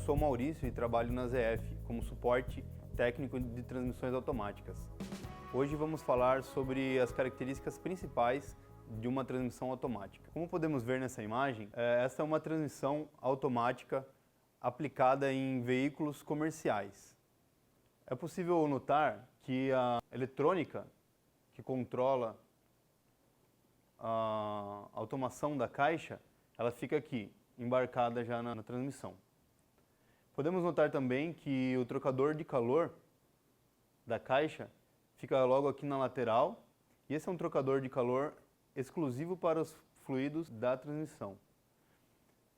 sou o Maurício e trabalho na ZF como suporte técnico de transmissões automáticas. Hoje vamos falar sobre as características principais de uma transmissão automática. Como podemos ver nessa imagem, esta é uma transmissão automática aplicada em veículos comerciais. É possível notar que a eletrônica que controla a automação da caixa, ela fica aqui, embarcada já na transmissão. Podemos notar também que o trocador de calor da caixa fica logo aqui na lateral, e esse é um trocador de calor exclusivo para os fluidos da transmissão.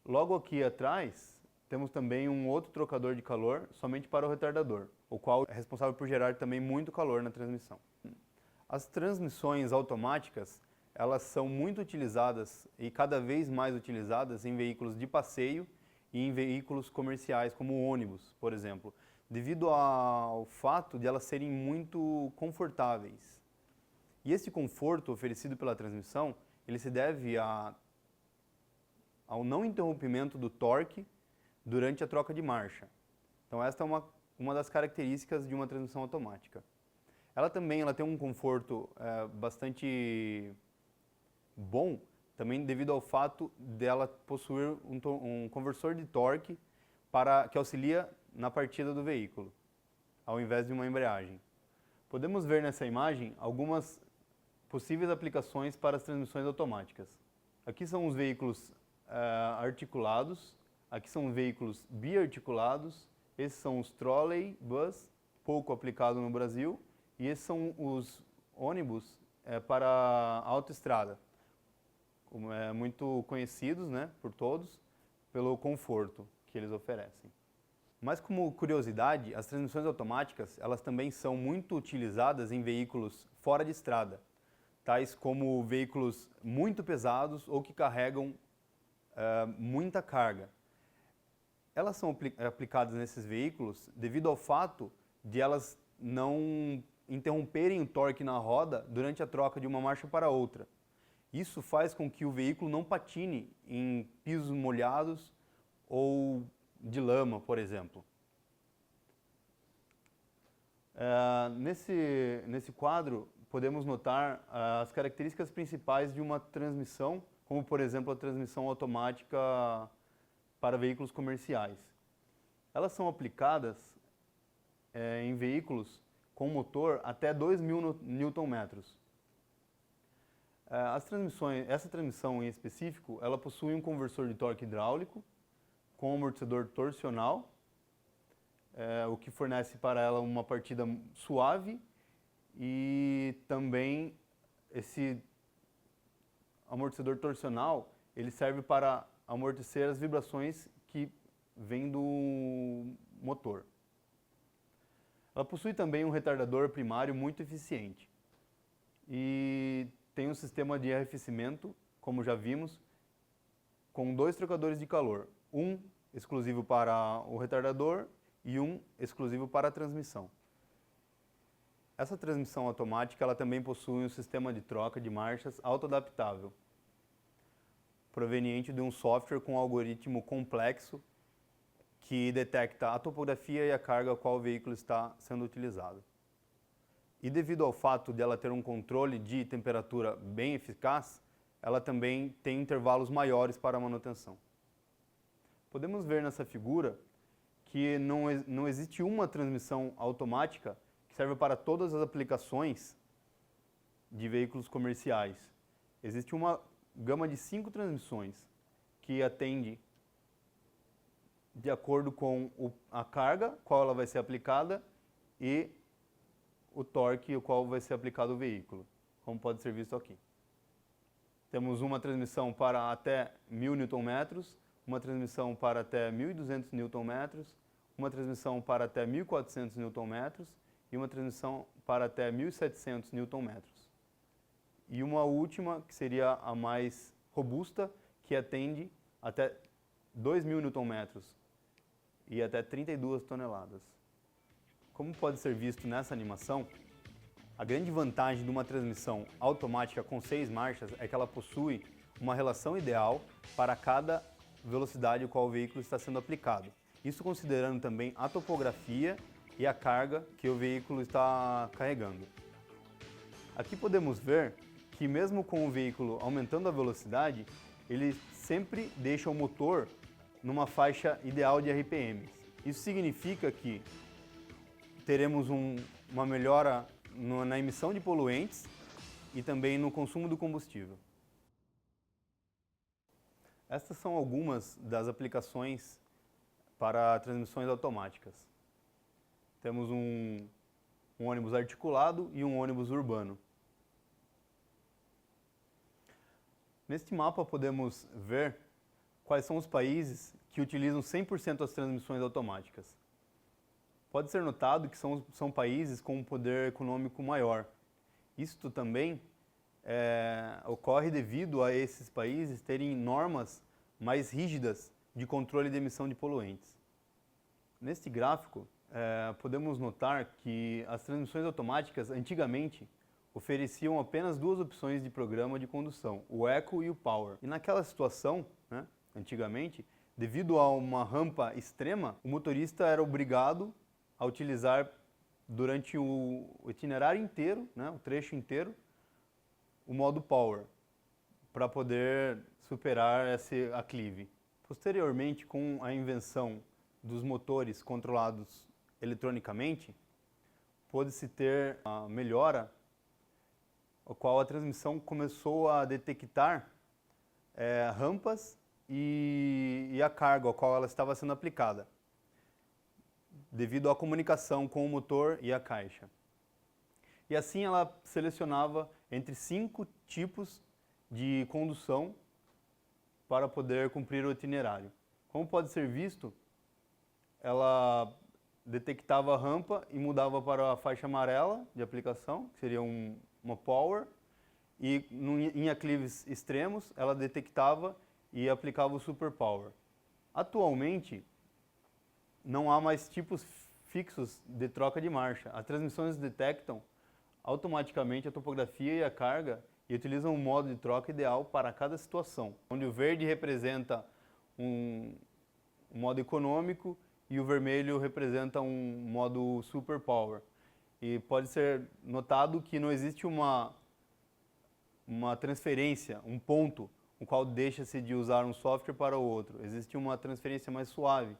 Logo aqui atrás, temos também um outro trocador de calor somente para o retardador, o qual é responsável por gerar também muito calor na transmissão. As transmissões automáticas, elas são muito utilizadas e cada vez mais utilizadas em veículos de passeio e em veículos comerciais, como ônibus, por exemplo, devido ao fato de elas serem muito confortáveis. E esse conforto oferecido pela transmissão, ele se deve ao não interrompimento do torque durante a troca de marcha. Então esta é uma das características de uma transmissão automática. Ela também tem um conforto bastante bom, também devido ao fato dela possuir um conversor de torque que auxilia na partida do veículo, ao invés de uma embreagem. Podemos ver nessa imagem algumas possíveis aplicações para as transmissões automáticas. Aqui são os veículos articulados, aqui são veículos biarticulados, esses são os trolley bus, pouco aplicado no Brasil, e esses são os ônibus para autoestrada, muito conhecidos, né, por todos, pelo conforto que eles oferecem. Mas como curiosidade, as transmissões automáticas, elas também são muito utilizadas em veículos fora de estrada, tais como veículos muito pesados ou que carregam muita carga. Elas são aplicadas nesses veículos devido ao fato de elas não interromperem o torque na roda durante a troca de uma marcha para outra. Isso faz com que o veículo não patine em pisos molhados ou de lama, por exemplo. Nesse quadro, podemos notar as características principais de uma transmissão, como por exemplo a transmissão automática para veículos comerciais. Elas são aplicadas em veículos com motor até 2.000 Nm. Essa transmissão em específico, ela possui um conversor de torque hidráulico com amortecedor torsional, o que fornece para ela uma partida suave, e também esse amortecedor torsional ele serve para amortecer as vibrações que vêm do motor. Ela possui também um retardador primário muito eficiente e tem um sistema de arrefecimento, como já vimos, com 2 trocadores de calor, um exclusivo para o retardador e um exclusivo para a transmissão. Essa transmissão automática ela também possui um sistema de troca de marchas autoadaptável, proveniente de um software com um algoritmo complexo que detecta a topografia e a carga a qual o veículo está sendo utilizado. E devido ao fato de ela ter um controle de temperatura bem eficaz, ela também tem intervalos maiores para a manutenção. Podemos ver nessa figura que não existe uma transmissão automática que serve para todas as aplicações de veículos comerciais. Existe uma gama de 5 transmissões que atende de acordo com a carga, qual ela vai ser aplicada, e o torque, o qual vai ser aplicado ao veículo, como pode ser visto aqui. Temos uma transmissão para até 1.000 Nm, uma transmissão para até 1.200 Nm, uma transmissão para até 1.400 Nm e uma transmissão para até 1.700 Nm. E uma última, que seria a mais robusta, que atende até 2.000 Nm e até 32 toneladas. Como pode ser visto nessa animação, a grande vantagem de uma transmissão automática com 6 marchas é que ela possui uma relação ideal para cada velocidade a qual o veículo está sendo aplicado. Isso considerando também a topografia e a carga que o veículo está carregando. Aqui podemos ver que mesmo com o veículo aumentando a velocidade, ele sempre deixa o motor numa faixa ideal de RPMs. Isso significa que teremos uma melhora na emissão de poluentes e também no consumo do combustível. Estas são algumas das aplicações para transmissões automáticas. Temos um ônibus articulado e um ônibus urbano. Neste mapa podemos ver quais são os países que utilizam 100% as transmissões automáticas. Pode ser notado que são países com um poder econômico maior. Isto também ocorre devido a esses países terem normas mais rígidas de controle de emissão de poluentes. Neste gráfico, podemos notar que as transmissões automáticas antigamente ofereciam apenas duas opções de programa de condução, o Eco e o Power. E naquela situação, antigamente, devido a uma rampa extrema, o motorista era obrigado a utilizar durante o itinerário inteiro, o trecho inteiro, o modo Power, para poder superar esse aclive. Posteriormente, com a invenção dos motores controlados eletronicamente, pôde-se ter a melhora, a qual a transmissão começou a detectar rampas e a carga a qual ela estava sendo aplicada, devido à comunicação com o motor e a caixa. E assim ela selecionava entre 5 tipos de condução para poder cumprir o itinerário. Como pode ser visto, ela detectava a rampa e mudava para a faixa amarela de aplicação, que seria uma Power, e em aclives extremos ela detectava e aplicava o Super Power. Atualmente, não há mais tipos fixos de troca de marcha. As transmissões detectam automaticamente a topografia e a carga e utilizam um modo de troca ideal para cada situação, onde o verde representa um modo econômico e o vermelho representa um modo Super Power. E pode ser notado que não existe uma transferência, um ponto, no qual deixa-se de usar um software para o outro. Existe uma transferência mais suave.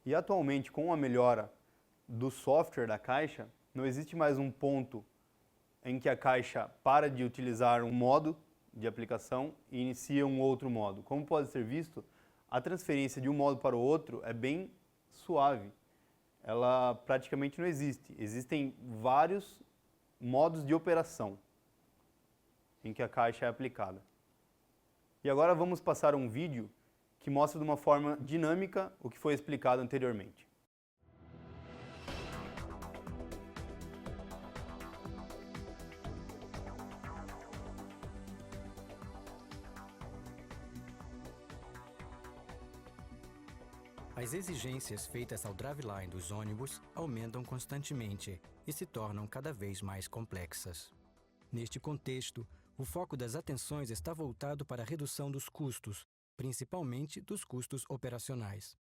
E atualmente, com a melhora do software da caixa, não existe mais um ponto em que a caixa para de utilizar um modo de aplicação e inicia um outro modo. Como pode ser visto, a transferência de um modo para o outro é bem suave. Ela praticamente não existe. Existem vários modos de operação em que a caixa é aplicada. E agora vamos passar um vídeo que mostra de uma forma dinâmica o que foi explicado anteriormente. As exigências feitas ao driveline dos ônibus aumentam constantemente e se tornam cada vez mais complexas. Neste contexto, o foco das atenções está voltado para a redução dos custos, principalmente dos custos operacionais.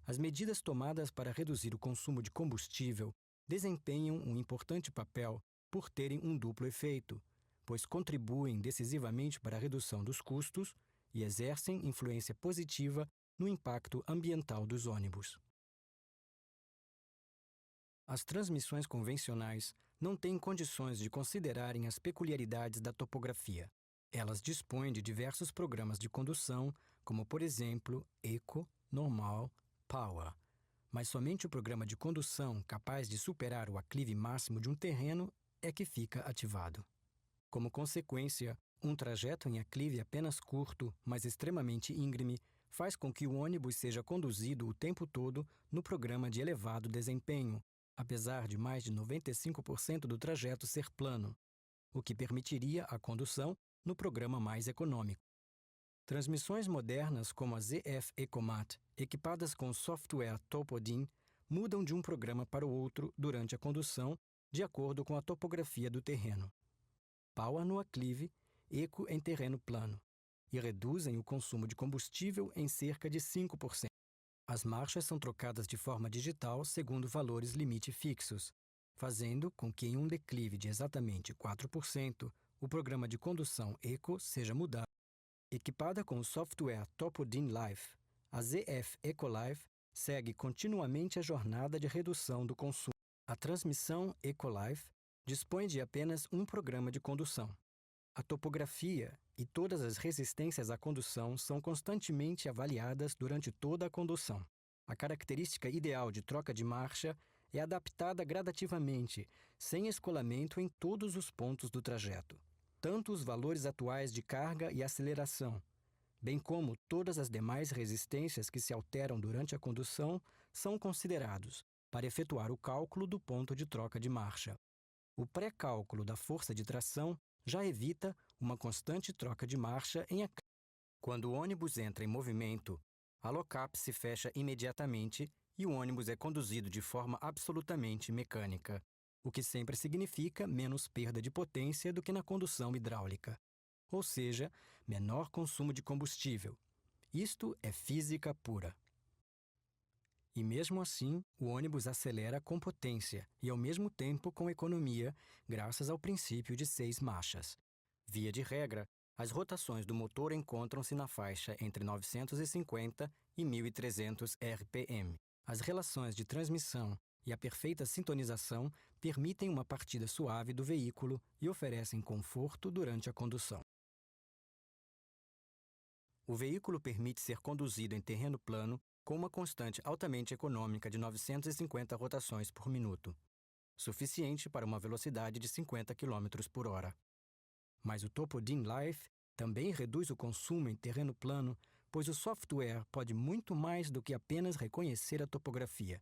As medidas tomadas para reduzir o consumo de combustível desempenham um importante papel por terem um duplo efeito, pois contribuem decisivamente para a redução dos custos e exercem influência positiva no impacto ambiental dos ônibus. As transmissões convencionais não têm condições de considerarem as peculiaridades da topografia. Elas dispõem de diversos programas de condução, como, por exemplo, Eco, Normal, Power. Mas somente o programa de condução capaz de superar o aclive máximo de um terreno é que fica ativado. Como consequência, um trajeto em aclive apenas curto, mas extremamente íngreme, faz com que o ônibus seja conduzido o tempo todo no programa de elevado desempenho, apesar de mais de 95% do trajeto ser plano, o que permitiria a condução no programa mais econômico. Transmissões modernas como a ZF Ecomat, equipadas com o software Topodin, mudam de um programa para o outro durante a condução de acordo com a topografia do terreno. Power no aclive, Eco em terreno plano, e reduzem o consumo de combustível em cerca de 5%. As marchas são trocadas de forma digital segundo valores limite fixos, fazendo com que em um declive de exatamente 4%, o programa de condução ECO seja mudado. Equipada com o software Topodin Life, a ZF EcoLife segue continuamente a jornada de redução do consumo. A transmissão EcoLife dispõe de apenas um programa de condução. A topografia e todas as resistências à condução são constantemente avaliadas durante toda a condução. A característica ideal de troca de marcha é adaptada gradativamente, sem escoamento em todos os pontos do trajeto. Tanto os valores atuais de carga e aceleração, bem como todas as demais resistências que se alteram durante a condução, são considerados para efetuar o cálculo do ponto de troca de marcha. O pré-cálculo da força de tração já evita uma constante troca de marcha em Quando o ônibus entra em movimento, a lock-up se fecha imediatamente e o ônibus é conduzido de forma absolutamente mecânica, o que sempre significa menos perda de potência do que na condução hidráulica, ou seja, menor consumo de combustível. Isto é física pura. E mesmo assim, o ônibus acelera com potência e ao mesmo tempo com economia, graças ao princípio de 6 marchas. Via de regra, as rotações do motor encontram-se na faixa entre 950 e 1.300 RPM. As relações de transmissão e a perfeita sintonização permitem uma partida suave do veículo e oferecem conforto durante a condução. O veículo permite ser conduzido em terreno plano com uma constante altamente econômica de 950 rotações por minuto, suficiente para uma velocidade de 50 km por hora. Mas o Topodin Life também reduz o consumo em terreno plano, pois o software pode muito mais do que apenas reconhecer a topografia.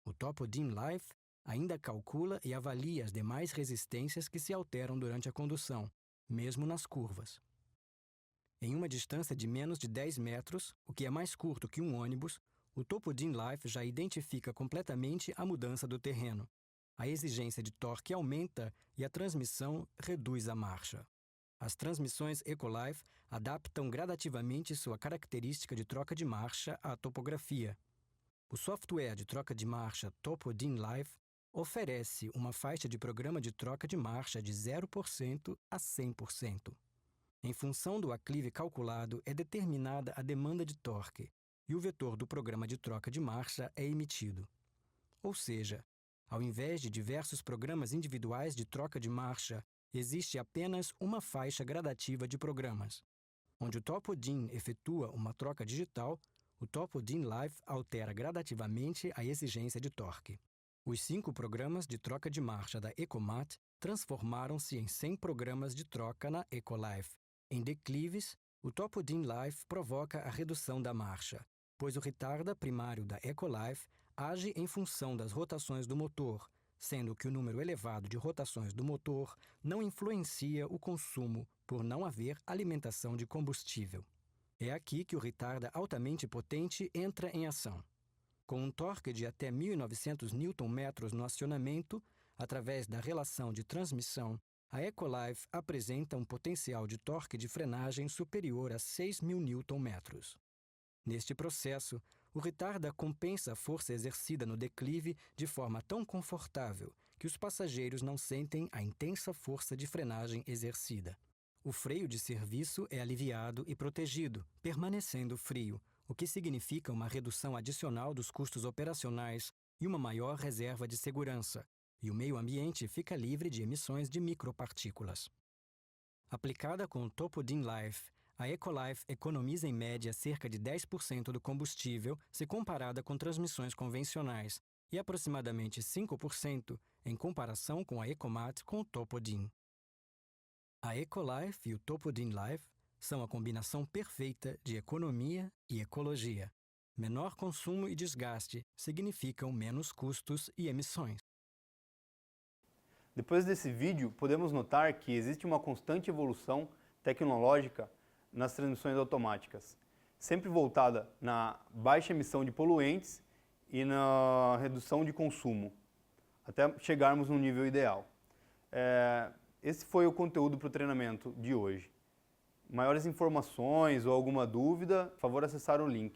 O Topodin Life ainda calcula e avalia as demais resistências que se alteram durante a condução, mesmo nas curvas. Em uma distância de menos de 10 metros, o que é mais curto que um ônibus, o Topodin Life já identifica completamente a mudança do terreno. A exigência de torque aumenta e a transmissão reduz a marcha. As transmissões EcoLife adaptam gradativamente sua característica de troca de marcha à topografia. O software de troca de marcha Topodin Life oferece uma faixa de programa de troca de marcha de 0% a 100%. Em função do aclive calculado, é determinada a demanda de torque e o vetor do programa de troca de marcha é emitido. Ou seja, ao invés de diversos programas individuais de troca de marcha, existe apenas uma faixa gradativa de programas. Onde o Topodin efetua uma troca digital, o Topodin Life altera gradativamente a exigência de torque. Os 5 programas de troca de marcha da Ecomat transformaram-se em 100 programas de troca na EcoLife. Em declives, o Topodin Life provoca a redução da marcha, pois o retarda primário da EcoLife age em função das rotações do motor, sendo que o número elevado de rotações do motor não influencia o consumo por não haver alimentação de combustível. É aqui que o retarda altamente potente entra em ação. Com um torque de até 1.900 Nm no acionamento, através da relação de transmissão, a EcoLife apresenta um potencial de torque de frenagem superior a 6.000 Nm. Neste processo, o retarda compensa a força exercida no declive de forma tão confortável que os passageiros não sentem a intensa força de frenagem exercida. O freio de serviço é aliviado e protegido, permanecendo frio, o que significa uma redução adicional dos custos operacionais e uma maior reserva de segurança, e o meio ambiente fica livre de emissões de micropartículas. Aplicada com o Topodin Life, a EcoLife economiza em média cerca de 10% do combustível se comparada com transmissões convencionais e aproximadamente 5% em comparação com a Ecomat com o Topodin. A EcoLife e o Topodin Life são a combinação perfeita de economia e ecologia. Menor consumo e desgaste significam menos custos e emissões. Depois desse vídeo, podemos notar que existe uma constante evolução tecnológica nas transmissões automáticas, sempre voltada na baixa emissão de poluentes e na redução de consumo, até chegarmos no nível ideal. Esse foi o conteúdo para o treinamento de hoje. Maiores informações ou alguma dúvida, por favor acessar o link.